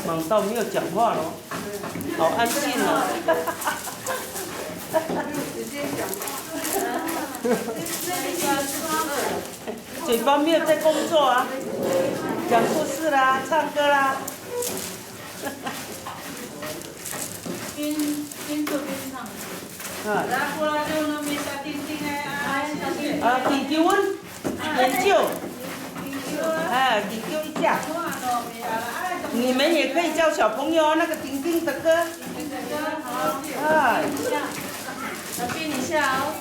忙到没有讲话咯，好安静哦。直接讲话。嘴巴没有在工作啊，讲故事啦，唱歌啦。边做边唱。啊，研究阮研究，研究一下。你们也可以教小朋友那个丁丁的歌。啊。老编一下哦。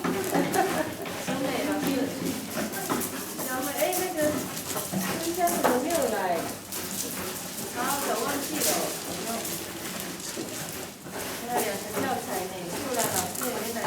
小美，老编。小美，哎，那个今天怎么没有来？啊，我忘记了。还有2个教材呢，后来老师也没来。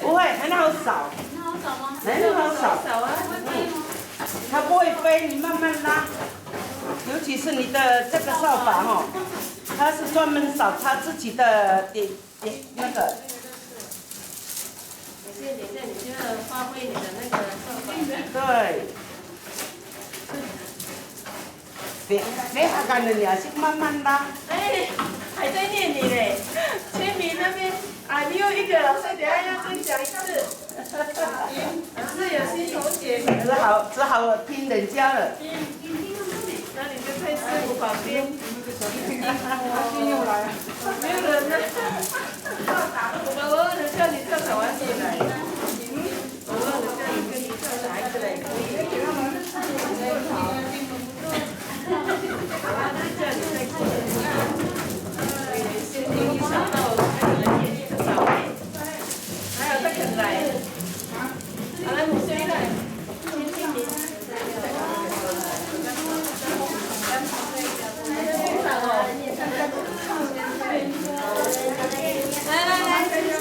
不会，很好扫。很好扫吗？很好扫。扫啊，会飞吗？它不会飞，你慢慢拉。尤其是你的这个扫把哈，它是专门扫它自己的点那个。等一下，你就要发挥你的那个扫把。对。别还干了，你还是慢慢拉。哎，还在念你嘞，签名那边啊，你有一个老师，等下要再讲一次。老师有新同学。只好听人家了。那你就在师傅旁边。又来。没有人呢。我偶尔叫你叫小丸子来。偶尔叫你跟你叫小孩子来可以。叫你再过来。先听一小道，还有人演一个小妹，还有这个来。好了，你先来。来，等一下。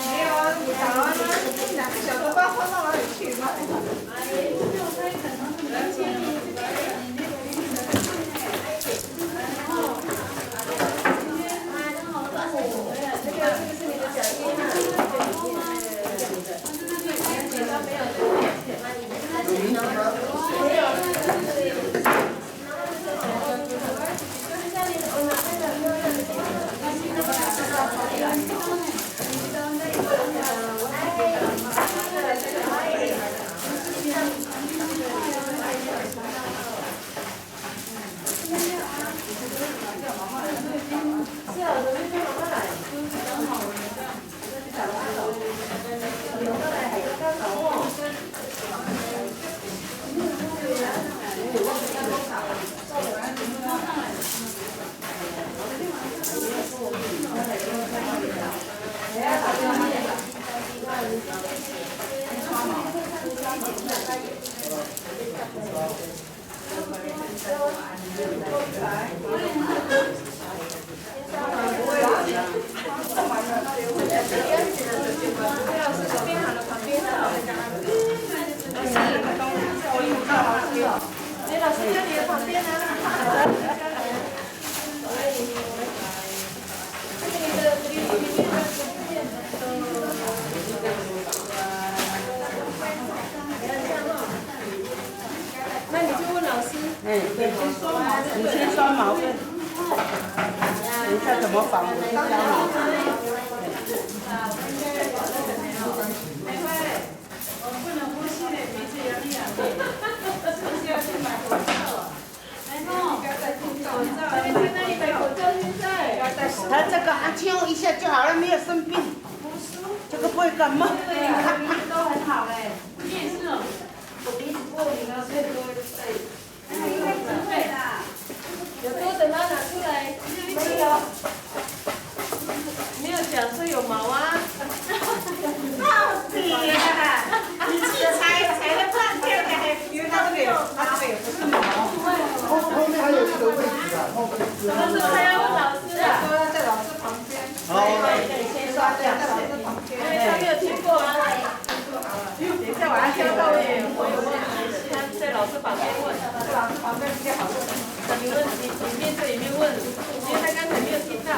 没有啊，2个小头发放到哪里去吗？老师在你的旁边啊。那你就问老师。哎，对，你先刷毛对。等一下怎么绑我先教你。我不能呼吸嘞，鼻子痒痒的。是要去买口罩啊。口罩，在那里买口罩现在。他这个阿秋一下就好了，没有生病。这个不会感冒。对呀，鼻子都很好嘞。你也是哦。我鼻子过敏了，所以都会对。对啦。有多的拿出来。没有。没有讲说有毛啊。到底呀！你去踩了半天了，还以为它这个有不是毛。旁边问，老师旁边比较好问。你问你面对里面问，因为他刚才没有听到。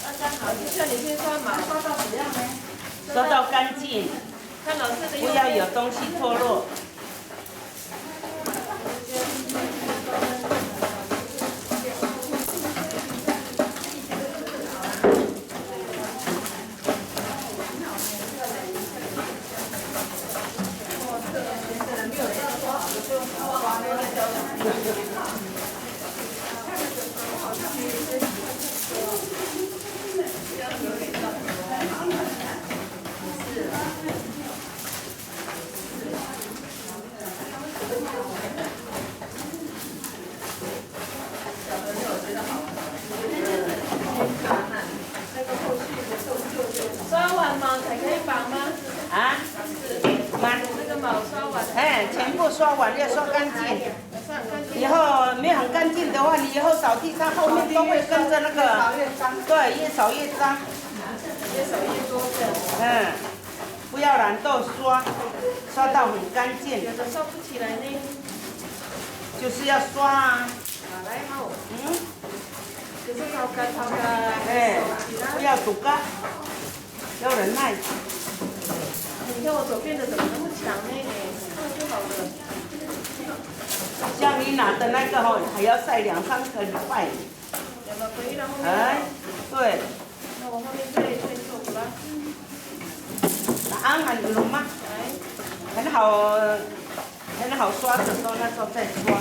那刚好就叫你先刷码，刷到怎样呢？刷到干净，看老师的不要有东西脱落。刷完毛才可以绑吗？啊？妈，这个毛刷完，哎，全部刷完要刷干净。刷很干净。以后没有很干净的话，你以后扫地上后面都会跟着那个，对，越扫越脏。越扫越多的。不要懒惰刷，刷到很干净。有的刷不起来呢。就是要刷啊。来好。就是掏干。不要堵干，要忍耐。你看我左边的怎么那么强呢？这样就好了。像你拿的那个吼，还要晒2、3个礼拜。两个回到后面。哎，对。那我后面再做吧。安很浓吗？很好刷的时候，那时候再刷。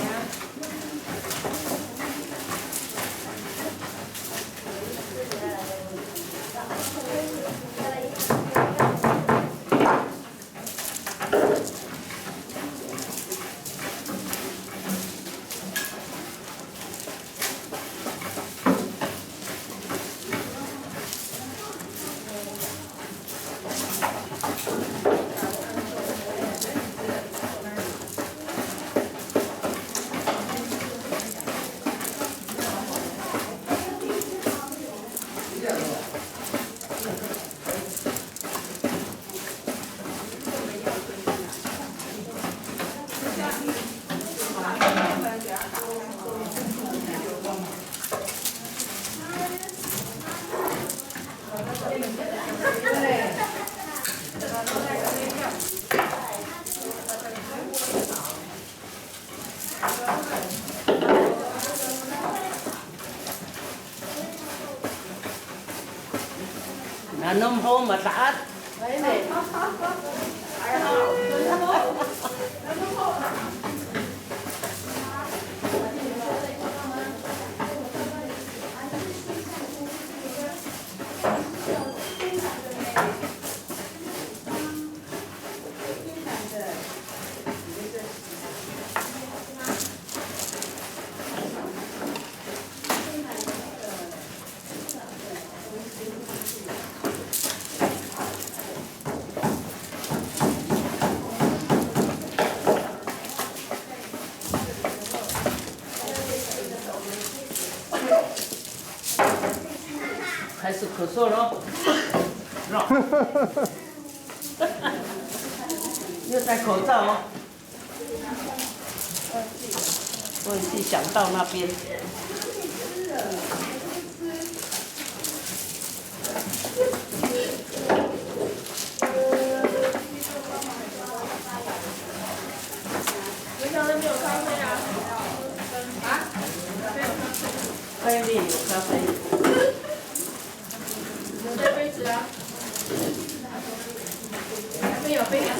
nôm hô mà xã đấy này开始咳嗽了，又戴口罩哦，忘记想到那边。学校那边有咖啡啊？啊？外面有咖啡。有带杯子啊？还没有杯啊？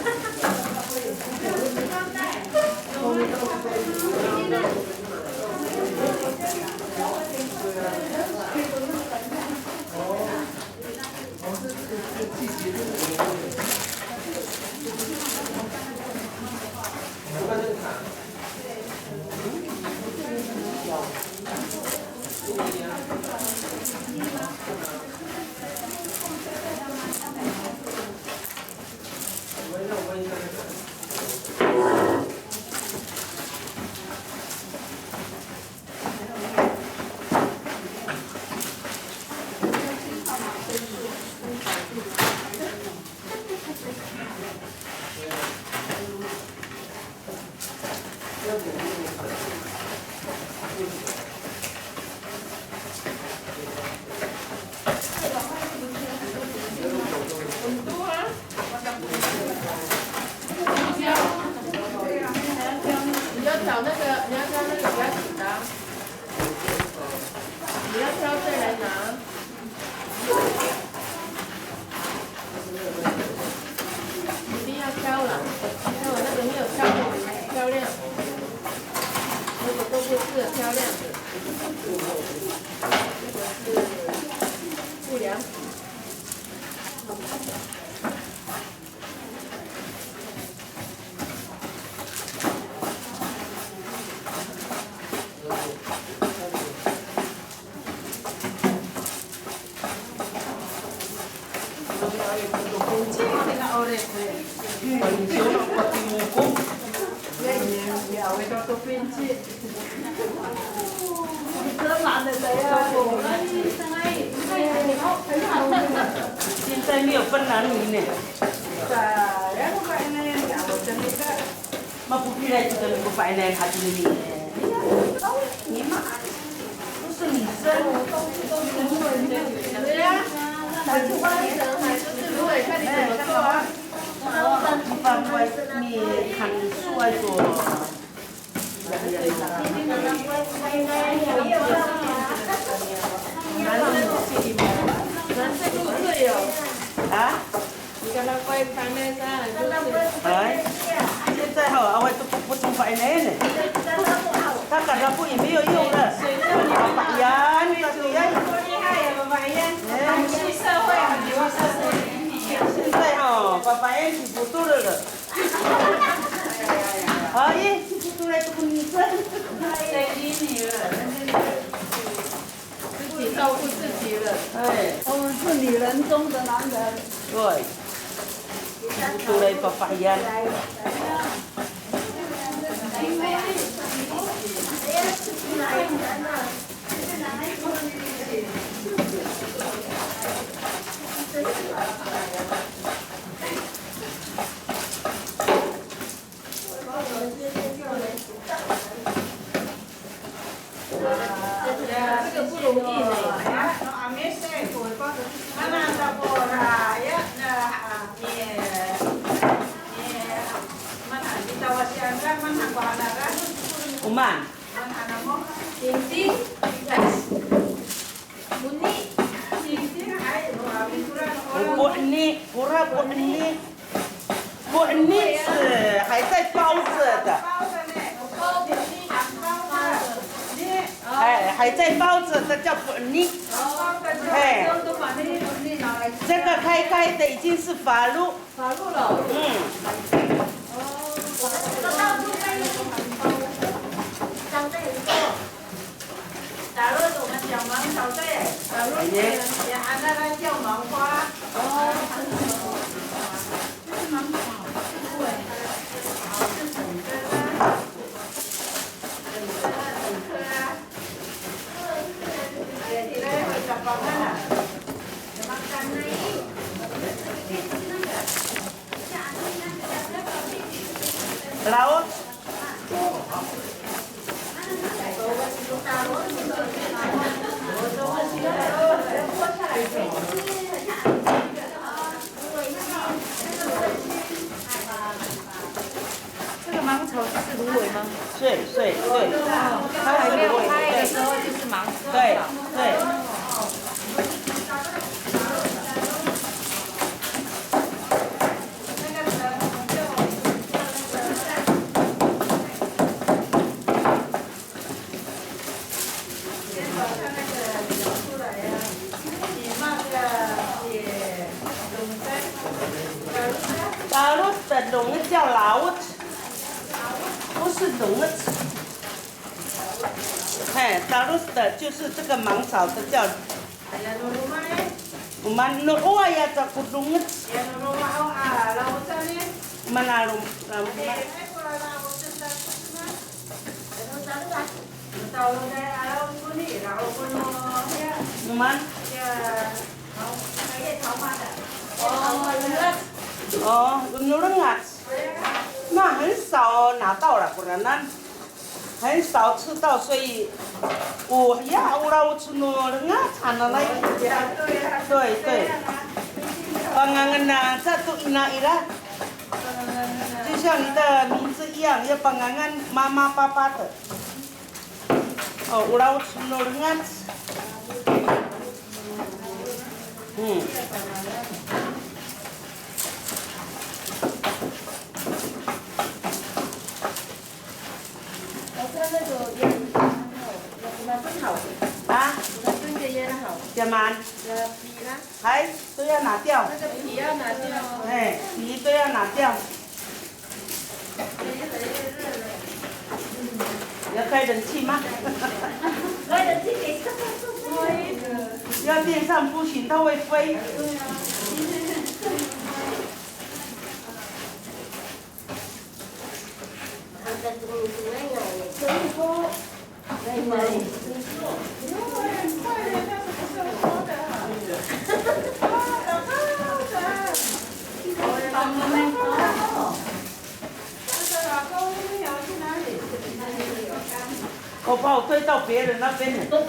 现在没有分男女呢。嘛不必来这个不白来他这里。你妈，不是女生。对呀，打出花莲还是芦苇，看你怎么做啊。一般外面看书来做。啊？哎，现在哈，我都不种白莲呢。他感觉不也没有用了。白烟，那个烟。现在哈，白烟是不多了。哎，不多来这个女生。自己照顾自己了。哎。我们是女人中的男人。对。不多来白烟。这个不容易呢。Uman. Hindi. Muni. Bu ini 是还在包着的，哎，还在包着的叫bu ini，哎，这个开的已经是法路，法路了。打入我们小芒草队，也按照它叫芒花。这是芒草，对，是整个啦，整颗啊，也起来会长高了，什么干呢？然后。这个芒草是芦苇吗？对，它还没有开的时候就是芒草。对。Larut的龙叫larut，不是龙的。哎，larut的就是这个芒草的叫。Mana oh ya tak kudunget. Mana rum. Man. 哦，有人啊，那很少拿到了，不然那很少吃到，所以我呀，我老吃那人啊，产了来，对，pangangan na satu ina ira，就像你的名字一样，要pangangan mama papa的，哦，我老吃那人啊，啊？怎么？还都要拿掉。那个皮要拿掉。哎，皮都要拿掉。要开冷气吗？开冷气。要电扇不行，它会飞。我把我推到别人那边了。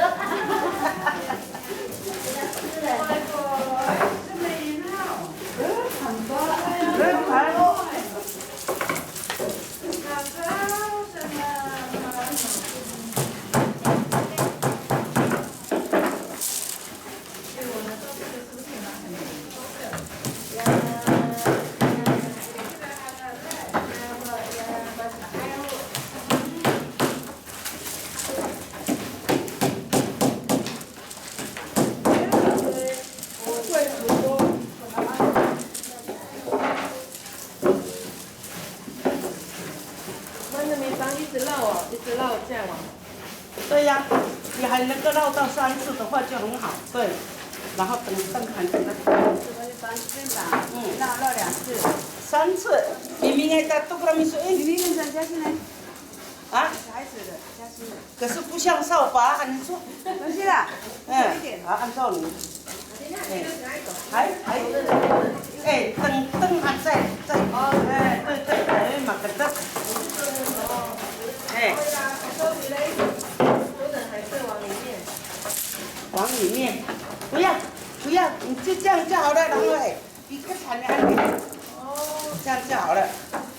这样吗？对呀、你还能够绕到3次的话就很好，对。然后等还等到。绕2次。3次，明明还在都跟他们说，哎，明明跟嘉欣呢？啊？小孩子的嘉欣的。可是不像扫把，你说。没事啦。好，按照你。还，哎，等还在。哎，对，嘛个的。哎。往里面，不要，你就这样就好了，然后哎，一个铲的按钮，这样就好了。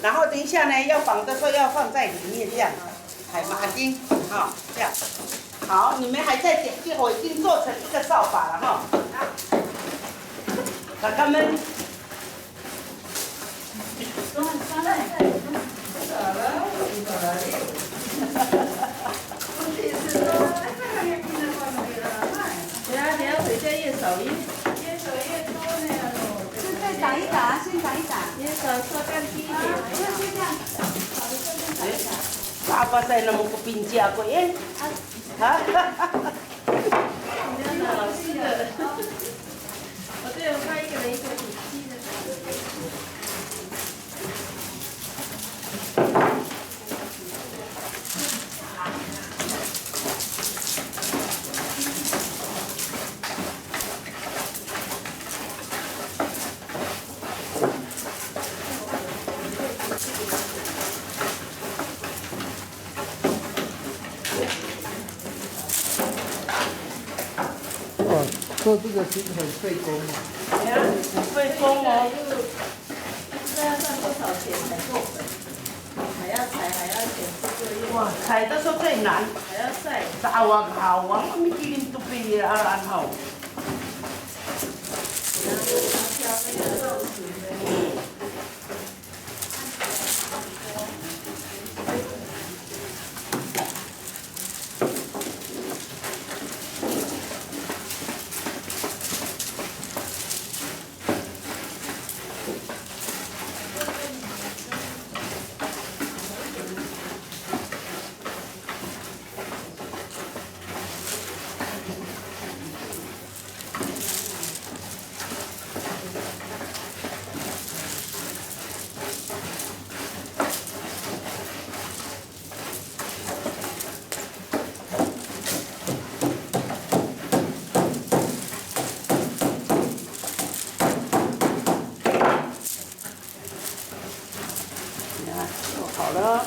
然后等一下呢，要绑的时候要放在里面这样，海马丁，哈，这样。好，你们还在点击，我已经做成一个扫把了哈。哥哥们。等下回家验手印。越手越多呢。是再打一打，先打一打。验手刷干净一点。不要就这样，好的，顺便打一打。爸爸在那么个冰架过耶？啊？你要老师的。哦对，我看一个人一个笔记的。做这个其实很费工的。对呀，很费工哦。不知道要赚多少钱才够本，还要采，还要剪这个月。哇，采的时候最难。还要晒。早啊好啊，我们今年都比啊然后。然后挑那个肉丝的。好了。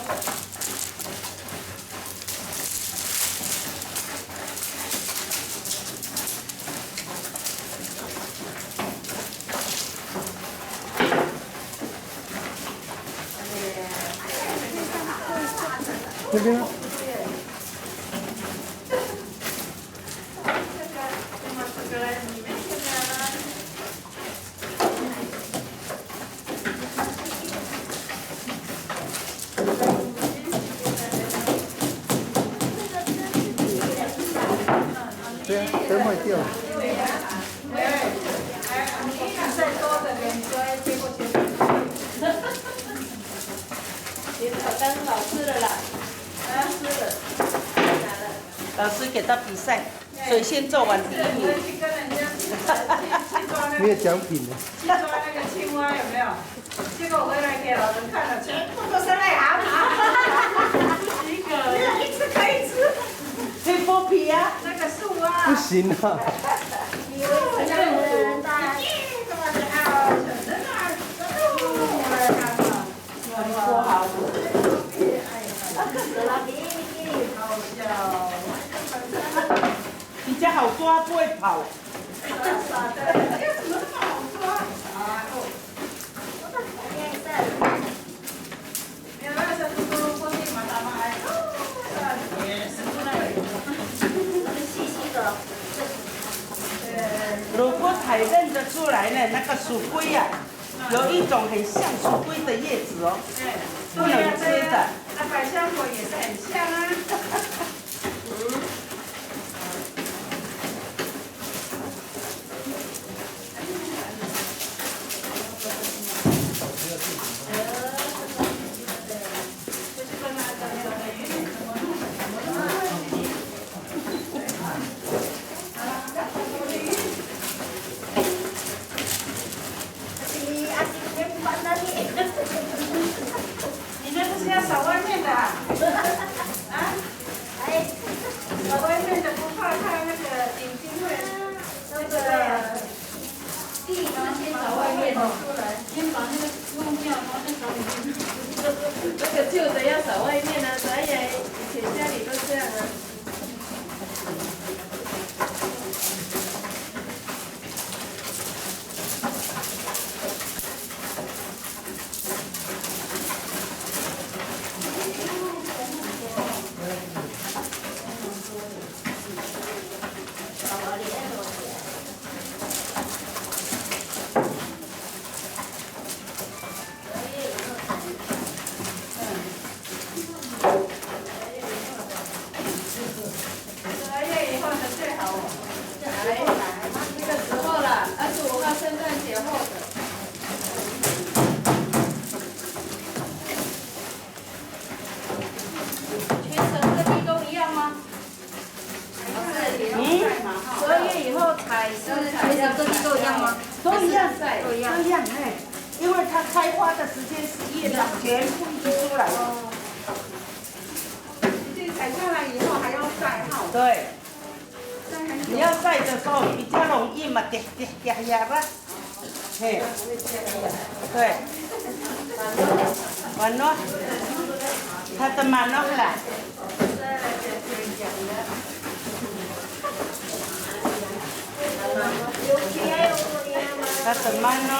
这边。对啊，灯坏掉了。再多的人说结果你当老师了啦，老师了，老师给他比赛，谁先做完第一名。去跟人家去抓那个。没有奖品呢。去抓那个青蛙有没有？结果回来给老人看了，全部都是癞蛤蟆。一个。一次可以吃。可以剥皮呀。那个树啊。不行啊。以为人家很大。怎么的啊？真的啊！剥好。好笑。好抓，不会跑。傻的，哎，怎么那么好抓？啊哦，没有那个嘟嘟过去马达嘛，哎，也是出来了，细细的。如果才认得出来呢，那个鼠龟呀、有一种很像鼠龟的叶子哦，不能吃的。那百香果也是很像啊。你那不是要扫外面的啊？啊？哎，扫外面的不怕它那个眼睛会那个地方先扫外面的出来，先把那个弄掉，然后再扫里面。那个旧的要扫外面啊，咱也以前家里都这样啊。12月以后的最好哦。那个时候啦，25号圣诞节后的。全省各地都一样吗？12月以后采是全省各地都一样吗？都一样，都一样。都一样，哎，因为它开花的时间是叶子全部一起出来。这采下来以后还要晒哈。对，你要晒的时候比较容易嘛，呀吧，嘿，对，完了，它的满了啦。它的满了。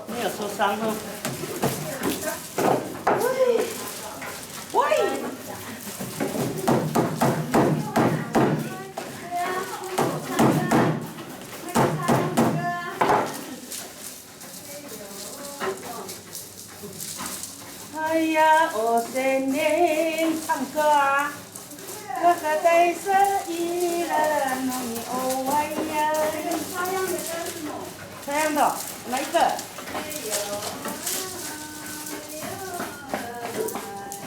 没有受伤哦。喂。哎呀，我新年唱歌啊！哥哥带着一人弄你哦哎呀！这样的，哪一个？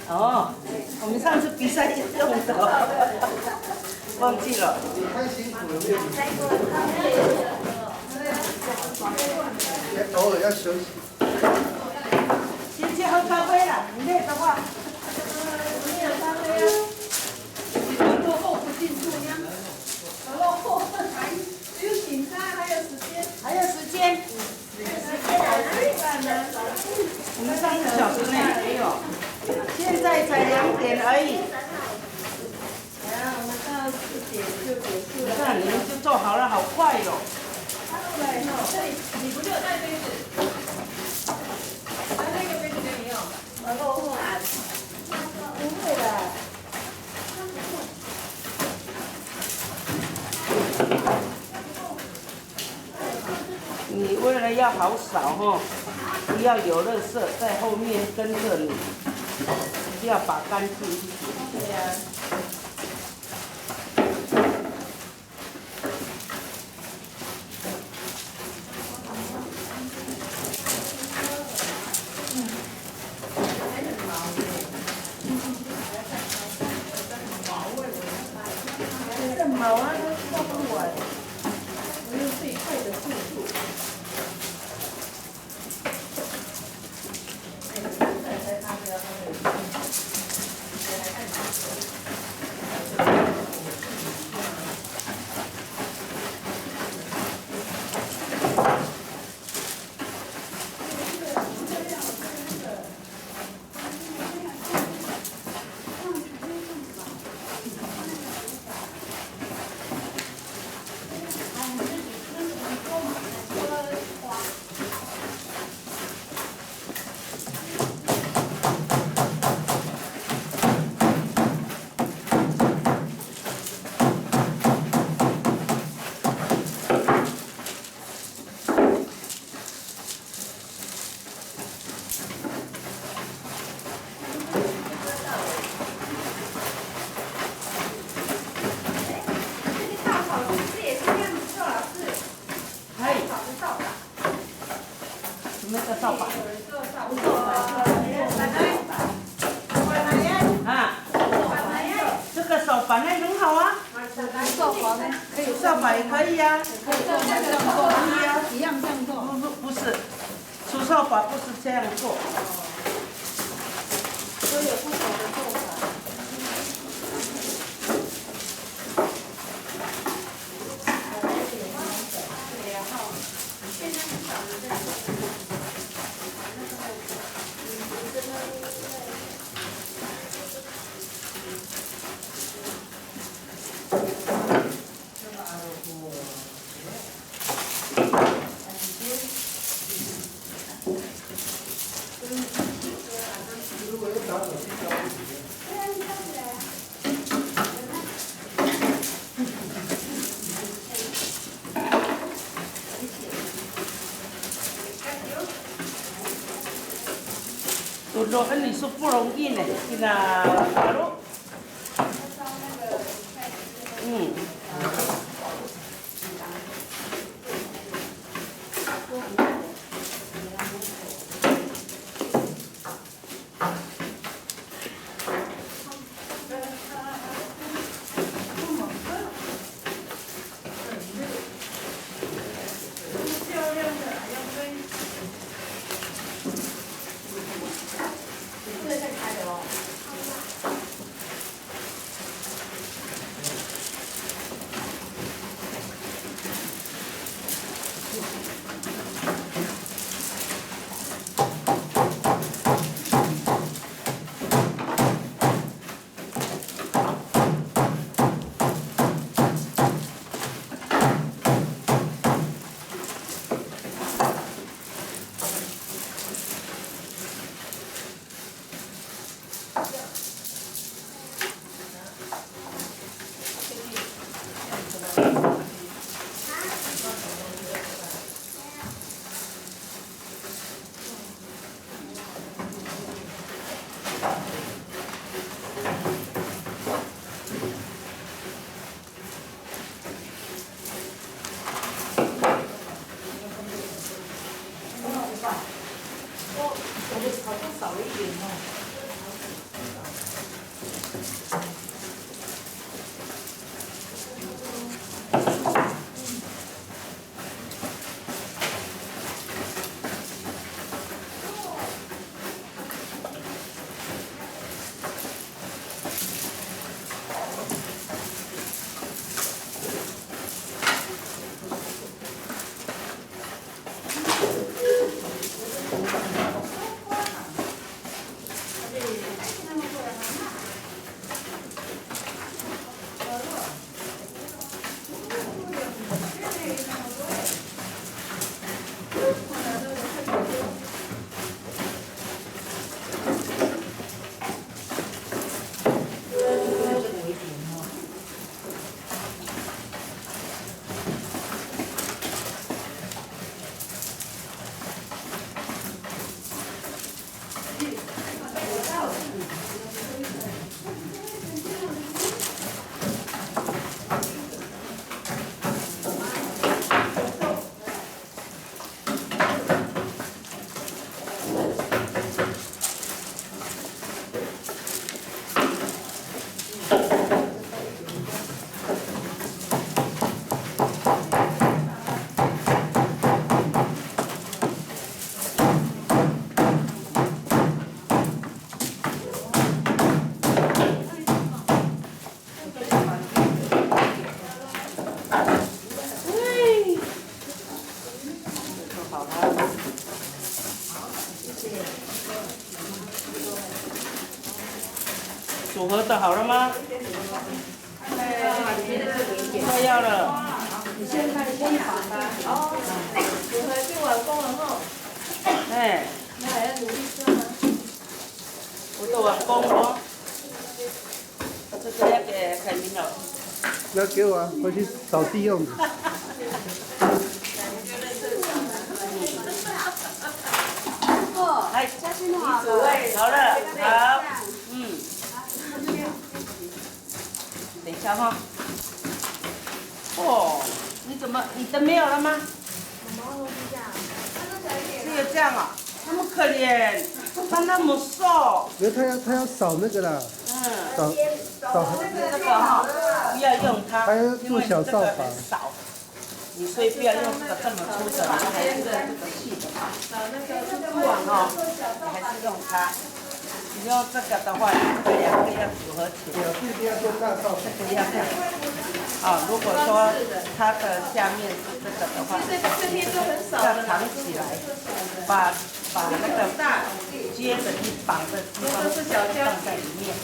哦，我们上次比赛就用的，忘记了。太辛苦了，偶尔要休息。先去喝咖啡了，你累的话。没有咖啡啊。落后不进度呀。落后只有警察还有时间。还有时间。我们3个小时内没有，现在才2点而已。然后我们到4点就结束了。看你们就做好了，好快哟。对哈，这里你不是有带杯子？那个杯子给你用。落后啊。不会的。你为了要好扫哈，不要有垃圾在后面跟着你，不要把干净一点。对呀。这毛啊都做不完，我用最快的速度。法呢？可以扫把也可以呀、可以这样做吗？一样这样做。不是，除扫把不是这样做。都有不同的做法。如果要打火机烧不行。我说，你说不容易呢，你那大陆，我的好像少一点哦。组合的好了吗？快要了。你先看先把它哦，组合就完工了哈。哎，那还要努力做吗？我都完工了。这个要给凯明了。那给我啊，回去扫地用的。哎，好了，好，等一下哈。哦，你的没有了吗？只有这样啊，那么可怜，他那么瘦。没有，他要扫那个啦，扫这个哈，不要用它，还有因为你做小这个扫把很少，你所以不要用这个这么粗的，你还是这个细的。不管哦，你还是用它。你用这个的话，这两个要组合起来。一定要做大扫把。这个要这样。啊，如果说它的下面是这个的话，要藏起来，把那个接着去绑的地方放在里面，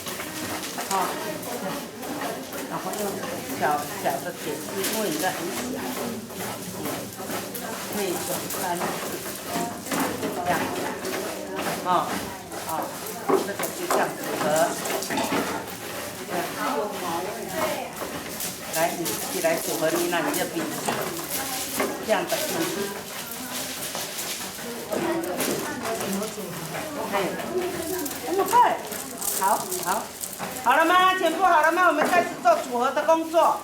啊，然后用小的铁丝，因为你这很小，可以转3次，这样，啊，这个就这样组合，来，你起来组合你那你就比这样的很快，好了吗？全部好了吗？我们开始做组合的工作。